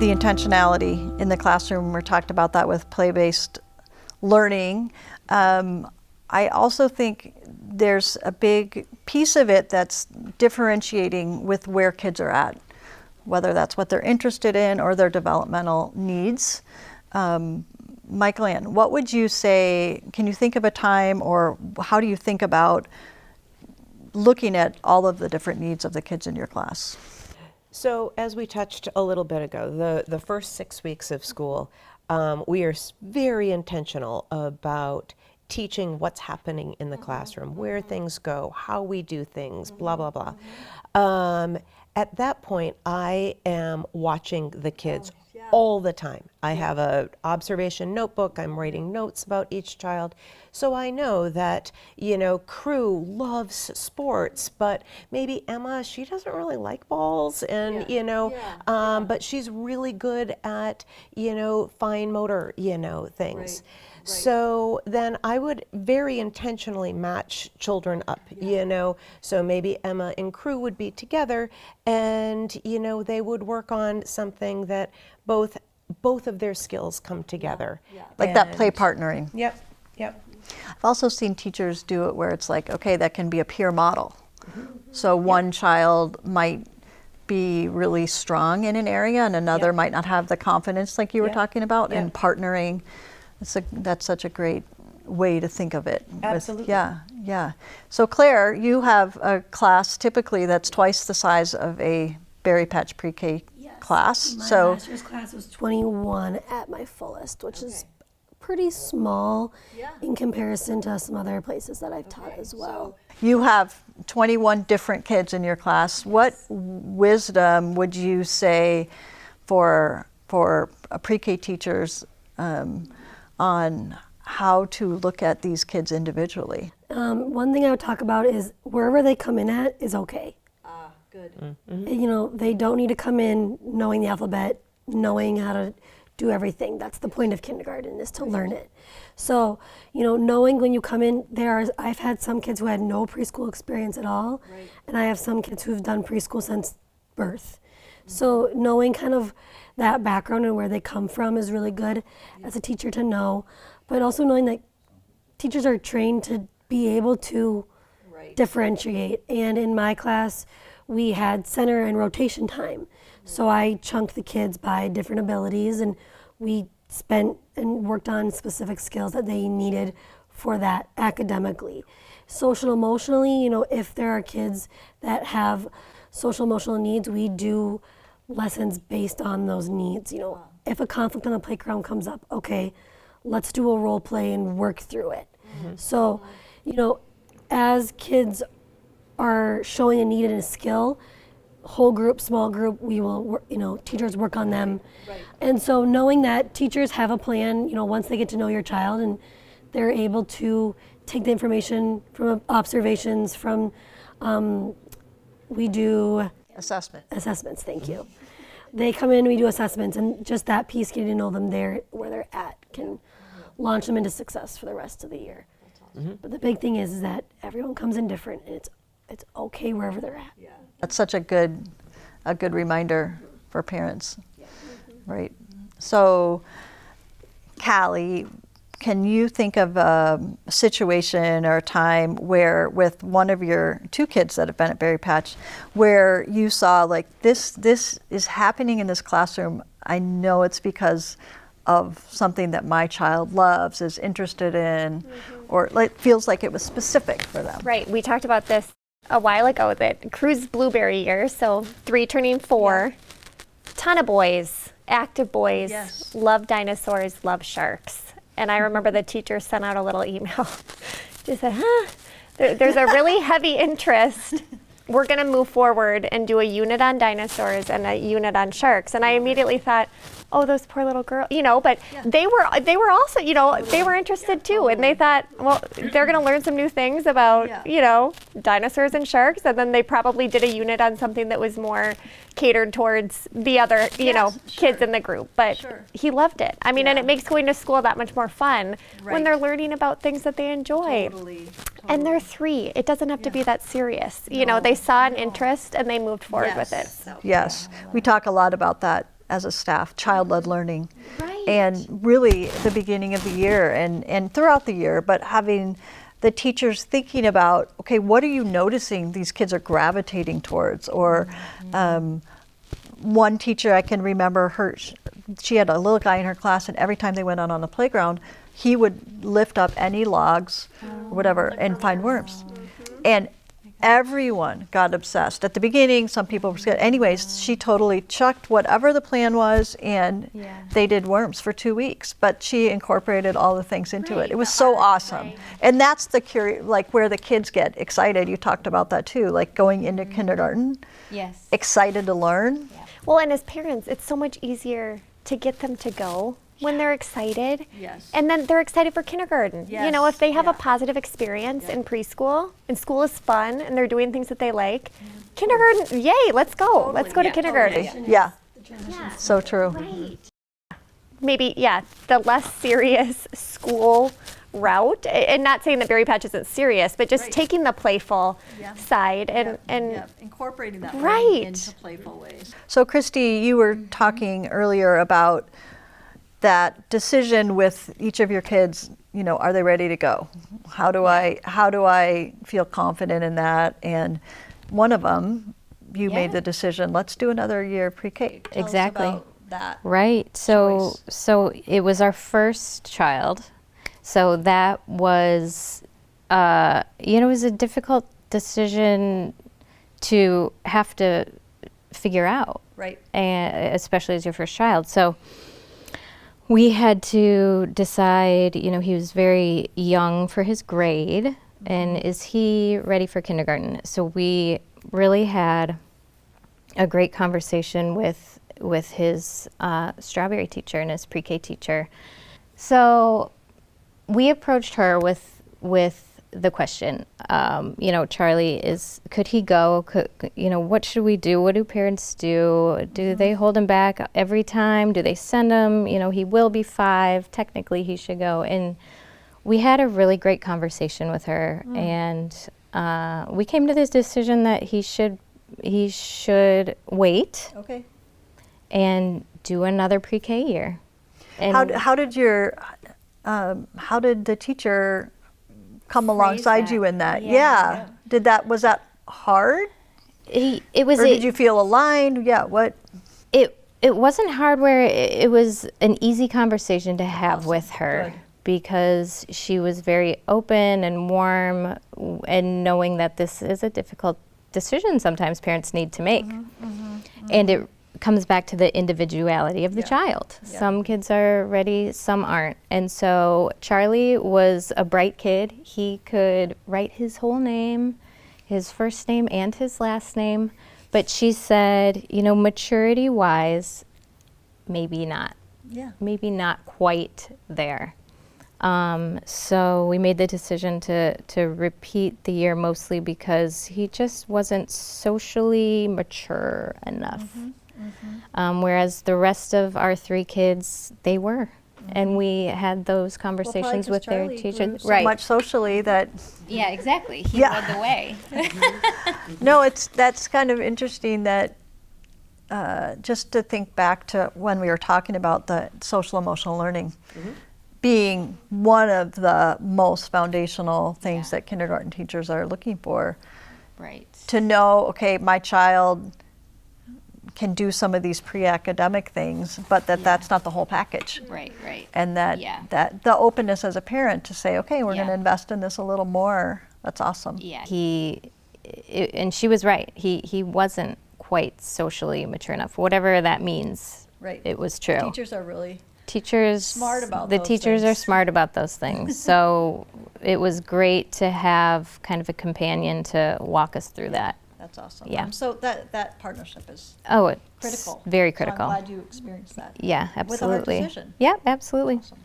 the intentionality in the classroom. We talked about that with play-based learning. I also think there's a big piece of it that's differentiating with where kids are at, whether that's what they're interested in or their developmental needs. Michael Ann, what would you say, can you think of a time, or how do you think about looking at all of the different needs of the kids in your class? So as we touched a little bit ago, the first 6 weeks of school, we are very intentional about teaching what's happening in the classroom, where things go, how we do things, blah, blah, blah. At that point, I am watching the kids all the time. I have an observation notebook. I'm writing notes about each child. So I know that, Crew loves sports, but maybe Emma, she doesn't really like balls, and, but she's really good at, fine motor, things. Right. So then I would very intentionally match children up, so maybe Emma and Crew would be together, and, they would work on something that both of their skills come together. Like that play partnering. Yep. I've also seen teachers do it where it's like, okay, that can be a peer model. So one child might be really strong in an area and another might not have the confidence like you were talking about, and partnering. That's such a great way to think of it. Absolutely. Yeah. So Claire, you have a class typically that's twice the size of a Berry Patch pre-K class. My last year's class was 21 at my fullest, which is pretty small in comparison to some other places that I've taught as well. You have 21 different kids in your class. What wisdom would you say for pre-K teachers on how to look at these kids individually? One thing I would talk about is wherever they come in at is okay. Good. Mm-hmm. They don't need to come in knowing the alphabet, knowing how to do everything. That's the point of kindergarten, is to learn it. So, knowing when you come in, I've had some kids who had no preschool experience at all, and I have some kids who've done preschool since birth. So knowing kind of that background and where they come from is really good as a teacher to know, but also knowing that teachers are trained to be able to differentiate. And in my class, we had center and rotation time. So I chunked the kids by different abilities, and we spent and worked on specific skills that they needed for that academically. Social emotionally, if there are kids that have social emotional needs, we do lessons based on those needs. If a conflict on the playground comes up, okay, let's do a role play and work through it. So, as kids are showing a need and a skill, whole group, small group, we will, teachers work on them. And so knowing that teachers have a plan, once they get to know your child, and they're able to take the information from observations, from, we do assessments, thank you. They come in, we do assessments, and just that piece, getting to know them there, where they're at, can launch them into success for the rest of the year. But the big thing is that everyone comes in different, and it's okay wherever they're at. That's such a good reminder for parents, right? So, Callie, can you think of a situation or a time where, with one of your two kids that have been at Berry Patch, where you saw like this is happening in this classroom? I know it's because of something that my child loves, is interested in, or like feels like it was specific for them. Right. We talked about this a while ago, that Crew's blueberry year, so 3 turning 4, ton of boys, active boys, love dinosaurs, love sharks. And I remember the teacher sent out a little email. She said, there's a really heavy interest. We're going to move forward and do a unit on dinosaurs and a unit on sharks. And I immediately thought, oh, those poor little girls, but they were also, they were interested too. And they thought, well, they're going to learn some new things about, dinosaurs and sharks. And then they probably did a unit on something that was more catered towards the other, kids in the group. But he loved it. I mean, and it makes going to school that much more fun when they're learning about things that they enjoy. Totally. And they're 3. It doesn't have to be that serious. They saw an interest and they moved forward with it. So. Yes, we talk a lot about that as a staff, child-led learning. Right. And really the beginning of the year and throughout the year, but having the teachers thinking about, okay, what are you noticing these kids are gravitating towards? Or one teacher, I can remember she had a little guy in her class, and every time they went out on the playground, he would lift up any logs or whatever and find worms. And everyone got obsessed. At the beginning, some people were scared. Anyways, she totally chucked whatever the plan was, and they did worms for 2 weeks. But she incorporated all the things into it. It was so awesome. And that's the like where the kids get excited. You talked about that too, like going into kindergarten, excited to learn. Well, and as parents, it's so much easier to get them to go when they're excited. Yes. And then they're excited for kindergarten. You know, if they have a positive experience in preschool and school is fun and they're doing things that they like, kindergarten, yay, let's go. Let's go to kindergarten. Yeah. So true. Right. Maybe, the less serious school route, and not saying that Berry Patch isn't serious, but just taking the playful side and incorporating that into playful ways. So Christy, you were talking earlier about that decision with each of your kids. You know, are they ready to go? How do I feel confident in that? And one of them, you made the decision, let's do another year pre-K. Tell us Exactly. about that. Right. So it was our first child. So that was, it was a difficult decision to have to figure out. Right. And especially as your first child. So we had to decide, he was very young for his grade, and is he ready for kindergarten? So we really had a great conversation with his strawberry teacher and his pre-K teacher. So we approached her with the question, Charlie could he go? What should we do? What do parents do? Do they hold him back every time? Do they send him? He will be 5. Technically, he should go. And we had a really great conversation with her, and we came to this decision that he should wait. Okay. And do another pre-K year. And how did the teacher come alongside you in that? Yeah. Was that hard? It was. Or did you feel aligned? Yeah. What? It wasn't hard. Where it was an easy conversation to have with her. Good. Because she was very open and warm, and knowing that this is a difficult decision sometimes parents need to make. And it comes back to the individuality of the child. Some kids are ready, some aren't. And so Charlie was a bright kid. He could write his whole name, his first name and his last name. But she said, maturity-wise, maybe not. Yeah. Maybe not quite there. So we made the decision to repeat the year, mostly because he just wasn't socially mature enough. Whereas the rest of our 3 kids, they were. And we had those conversations with their teachers. So much socially that. Yeah, exactly. He led the way. No, that's kind of interesting that just to think back to when we were talking about the social emotional learning being one of the most foundational things that kindergarten teachers are looking for. Right. To know, okay, my child can do some of these pre-academic things, but that's not the whole package. Right. And that the openness as a parent to say, okay, we're going to invest in this a little more. That's awesome. Yeah. And she was right. He wasn't quite socially mature enough, whatever that means. Right. It was true. Teachers are really smart about the those teachers things. are smart about those things. So it was great to have kind of a companion to walk us through that. That's awesome. Yeah. So that partnership is it's critical. Very So critical. I'm glad you experienced that. Yeah, absolutely. With a hard decision. Yeah, absolutely. Awesome.